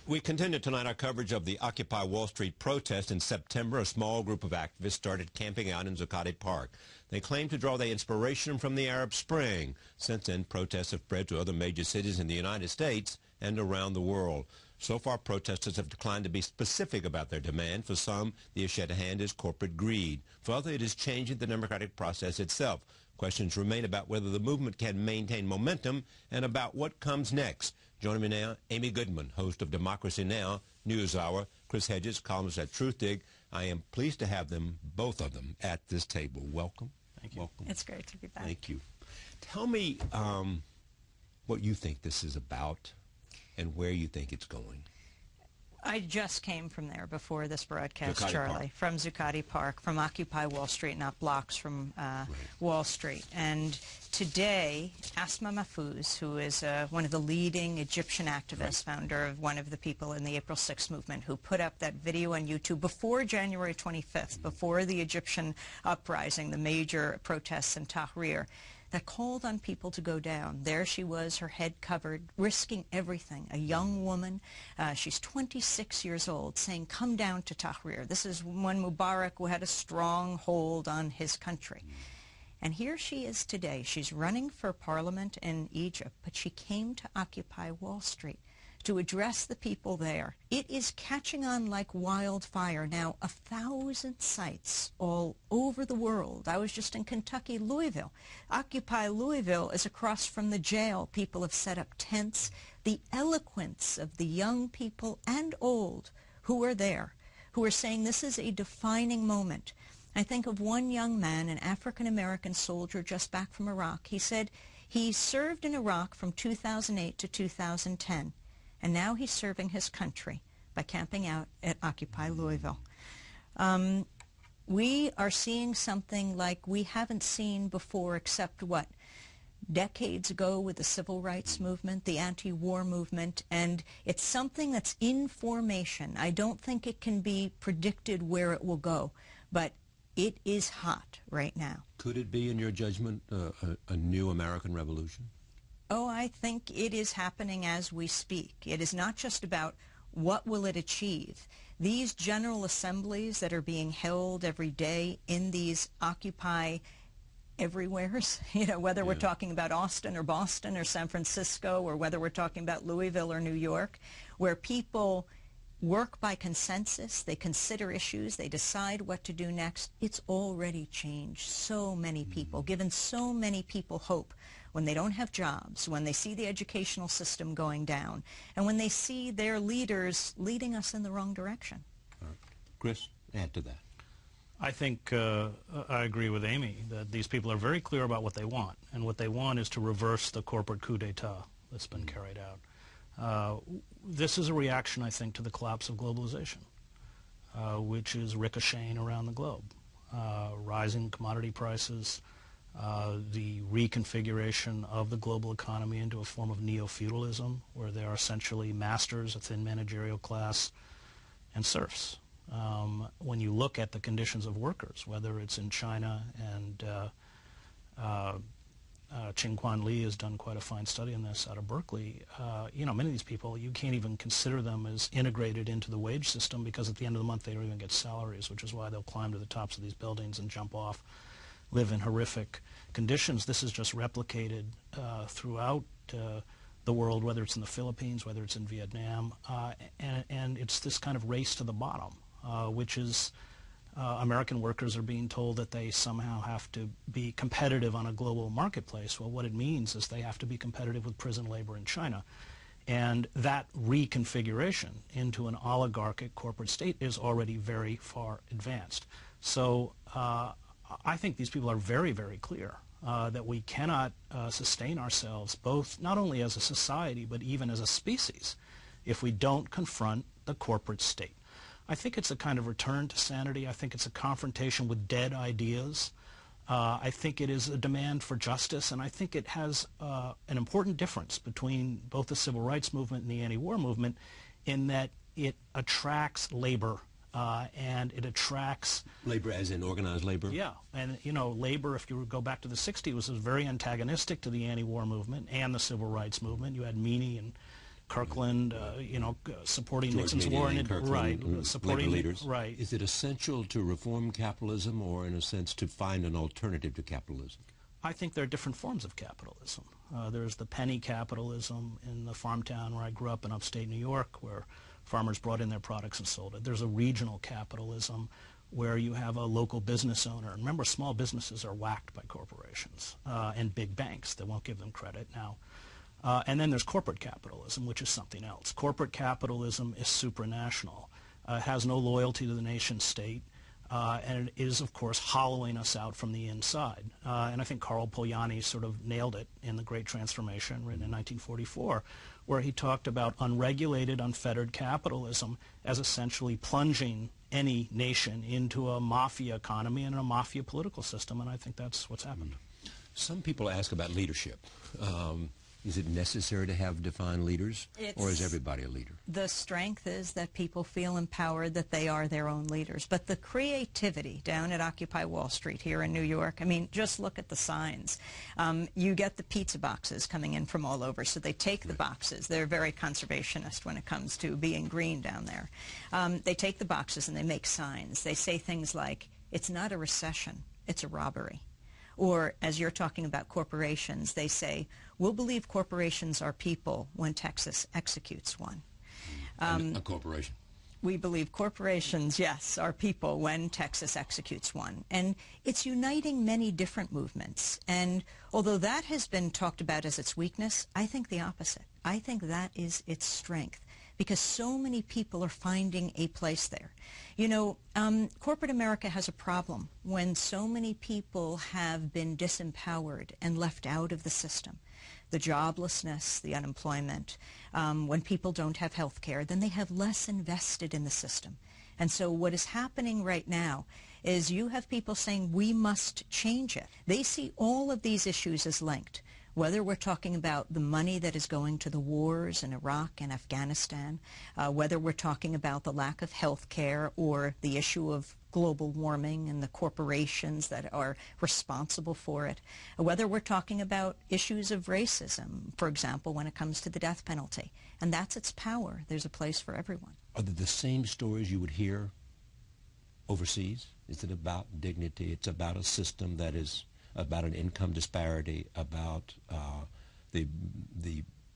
We continue tonight our coverage of the Occupy Wall Street protest. In September, a small group of activists started camping out in Zuccotti Park. They claim to draw their inspiration from the Arab Spring. Since then, protests have spread to other major cities in the United States and around the world. So far, protesters have declined to be specific about their demand. For some, the issue at hand is corporate greed. For others, it is changing the democratic process itself. Questions remain about whether the movement can maintain momentum and about what comes next. Joining me now, Amy Goodman, host of Democracy Now! NewsHour, Chris Hedges, columnist at Truthdig. I am pleased to have them, both of them, at this table. Welcome. Thank you. Welcome. It's great to be back. Thank you. Tell me what you think this is about and where you think it's going. I just came from there before this broadcast, Zuccotti Charlie, Park. From Zuccotti Park, from Occupy Wall Street, not blocks from Wall Street. And today, Asma Mahfouz, who is one of the leading Egyptian activists, founder of one of the people in the April 6th movement, who put up that video on YouTube before January 25th, before the Egyptian uprising, the major protests in Tahrir, that called on people to go down. There she was, her head covered, risking everything. A young woman, she's 26 years old, saying, come down to Tahrir. This is when Mubarak who had a strong hold on his country. And here she is today. She's running for parliament in Egypt, but she came to Occupy Wall Street to address the people there. It is catching on like wildfire now. 1,000 sites all over the world. I was just in Kentucky, Louisville. Occupy Louisville is across from the jail. People have set up tents. The eloquence of the young people and old who are there, who are saying this is a defining moment. I think of one young man, an African-American soldier just back from Iraq. He said he served in Iraq from 2008 to 2010. And now he's serving his country by camping out at Occupy Louisville. We are seeing something like we haven't seen before, except what? Decades ago with the civil rights movement, the anti-war movement, and it's something that's in formation. I don't think it can be predicted where it will go, but it is hot right now. Could it be, in your judgment, a new American revolution? Oh, I think it is happening as we speak. It is not just about what will it achieve. These general assemblies that are being held every day in these Occupy everywheres, you know, whether we're talking about Austin or Boston or San Francisco, or whether we're talking about Louisville or New York, where people work by consensus, they consider issues, they decide what to do next. It's already changed so many people, given so many people hope when they don't have jobs, when they see the educational system going down, and when they see their leaders leading us in the wrong direction. Chris, add to that. I think I agree with Amy that these people are very clear about what they want, and what they want is to reverse the corporate coup d'etat that's been carried out. This is a reaction, I think, to the collapse of globalization, which is ricocheting around the globe. Rising commodity prices, the reconfiguration of the global economy into a form of neo-feudalism, where they are essentially masters, a thin managerial class, and serfs. When you look at the conditions of workers, whether it's in China, and Qingquan Li has done quite a fine study on this out of Berkeley. You know, many of these people, you can't even consider them as integrated into the wage system, because at the end of the month they don't even get salaries, which is why they'll climb to the tops of these buildings and jump off, live in horrific conditions. This is just replicated throughout the world, whether it's in the Philippines, whether it's in Vietnam, and it's this kind of race to the bottom, which is American workers are being told that they somehow have to be competitive on a global marketplace. Well, what it means is they have to be competitive with prison labor in China. And that reconfiguration into an oligarchic corporate state is already very far advanced. So I think these people are very, very clear that we cannot sustain ourselves, both not only as a society but even as a species, if we don't confront the corporate state. I think it's a kind of return to sanity. I think it's a confrontation with dead ideas. I think it is a demand for justice, and I think it has an important difference between both the civil rights movement and the anti-war movement, in that it attracts labor, and it attracts... Labor as in organized labor? Yeah, and you know, labor, if you go back to the 60s, was very antagonistic to the anti-war movement and the civil rights movement. You had Meany and Kirkland, supporting George Nixon's Meany war, and Kirkland, supporting labor leaders. Right. Is it essential to reform capitalism, or in a sense to find an alternative to capitalism? I think there are different forms of capitalism. There's the penny capitalism in the farm town where I grew up in upstate New York, where farmers brought in their products and sold it. There's a regional capitalism where you have a local business owner. And remember, small businesses are whacked by corporations and big banks that won't give them credit now. And then there's corporate capitalism, which is something else. Corporate capitalism is supranational. It has no loyalty to the nation state. And it is, of course, hollowing us out from the inside. And I think Karl Polanyi sort of nailed it in The Great Transformation, written in 1944, where he talked about unregulated, unfettered capitalism as essentially plunging any nation into a mafia economy and a mafia political system, and I think that's what's happened. Some people ask about leadership. Is it necessary to have defined leaders, or is everybody a leader? The strength is that people feel empowered, that they are their own leaders. But the creativity down at Occupy Wall Street here in New York, I mean, just look at the signs. You get the pizza boxes coming in from all over, so they take the boxes. They're very conservationist when it comes to being green down there. They take the boxes and they make signs. They say things like, it's not a recession, it's a robbery. Or, as you're talking about corporations, they say, we'll believe corporations are people when Texas executes one. A corporation. We believe corporations, yes, are people when Texas executes one. And it's uniting many different movements. And although that has been talked about as its weakness, I think the opposite. I think that is its strength, because so many people are finding a place there. You know, corporate America has a problem when so many people have been disempowered and left out of the system. The joblessness, the unemployment, when people don't have health care, then they have less invested in the system. And so what is happening right now is you have people saying we must change it. They see all of these issues as linked. Whether we're talking about the money that is going to the wars in Iraq and Afghanistan, whether we're talking about the lack of health care or the issue of global warming and the corporations that are responsible for it, whether we're talking about issues of racism, for example, when it comes to the death penalty. And that's its power. There's a place for everyone. Are they the same stories you would hear overseas? Is it about dignity? It's about a system that is about an income disparity, about the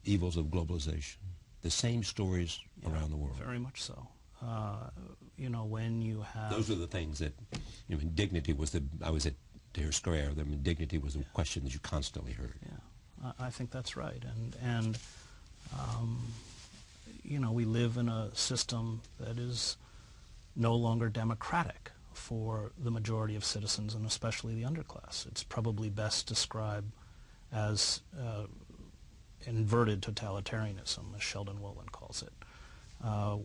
evils of globalization. The same stories around the world. Very much so. You know, when you have... Those are the things that, I mean, dignity was the... I was at Tahrir Square. I mean, dignity was a question that you constantly heard. Yeah, I think that's right. And you know, we live in a system that is no longer democratic for the majority of citizens, and especially the underclass. It's probably best described as inverted totalitarianism, as Sheldon Wolin calls it,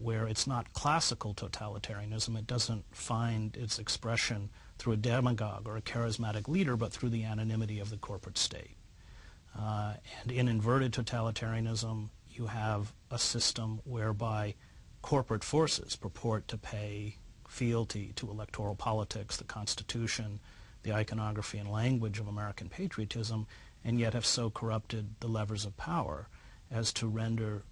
where it's not classical totalitarianism. It doesn't find its expression through a demagogue or a charismatic leader, but through the anonymity of the corporate state. And in inverted totalitarianism, you have a system whereby corporate forces purport to pay fealty to electoral politics, the Constitution, the iconography and language of American patriotism, and yet have so corrupted the levers of power as to render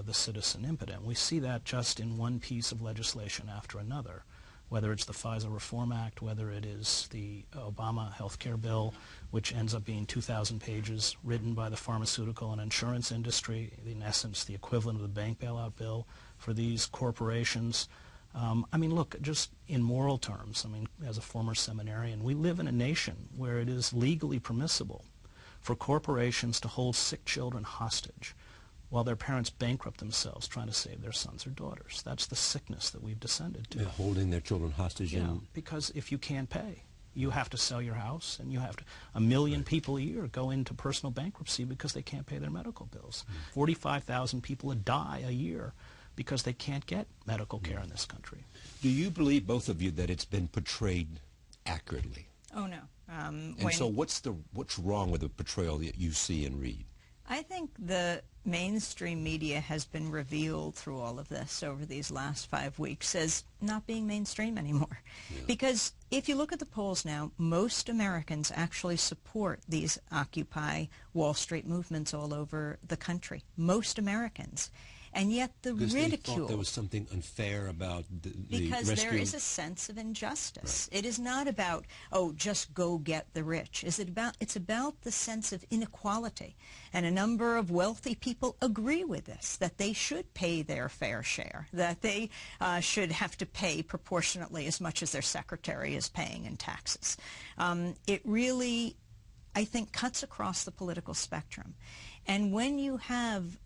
the citizen impotent. We see that just in one piece of legislation after another, whether it's the FISA Reform Act, whether it is the Obama health care bill, which ends up being 2,000 pages written by the pharmaceutical and insurance industry, in essence the equivalent of the bank bailout bill for these corporations. I mean, look, just in moral terms, I mean, as a former seminarian, we live in a nation where it is legally permissible for corporations to hold sick children hostage while their parents bankrupt themselves trying to save their sons or daughters. That's the sickness that we've descended to. They're holding their children hostage. Yeah, because if you can't pay, you have to sell your house, and you have to... 1 million people a year go into personal bankruptcy because they can't pay their medical bills. 45,000 people die a year because they can't get medical care in this country. Do you believe, both of you, that it's been portrayed accurately? Oh, no. And so what's wrong with the portrayal that you see and read? I think the mainstream media has been revealed through all of this over these last 5 weeks as not being mainstream anymore. Yeah. Because if you look at the polls now, most Americans actually support these Occupy Wall Street movements all over the country. Most Americans. And yet the ridicule... They thought there was something unfair about the because rescue. There is a sense of injustice. Right. It is not about, oh, just go get the rich. It's about the sense of inequality. And a number of wealthy people agree with this, that they should pay their fair share, that they should have to pay proportionately as much as their secretary is paying in taxes. It really, I think, cuts across the political spectrum. And when you have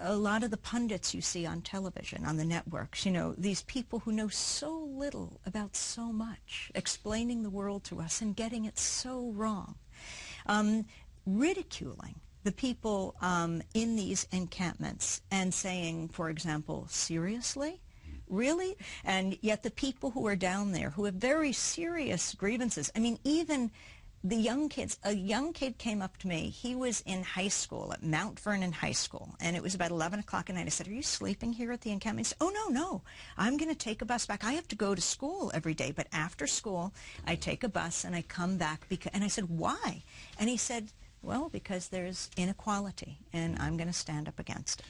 a lot of the pundits you see on television, on the networks, you know, these people who know so little about so much, explaining the world to us and getting it so wrong, ridiculing the people in these encampments and saying, for example, seriously? Really? And yet the people who are down there who have very serious grievances, I mean, even the young kids, a young kid came up to me. He was in high school at Mount Vernon High School, and it was about 11 o'clock at night. I said, are you sleeping here at the encampment? He said, oh, no. I'm going to take a bus back. I have to go to school every day, but after school, I take a bus and I come back. And I said, why? And he said, well, because there's inequality, and I'm going to stand up against it.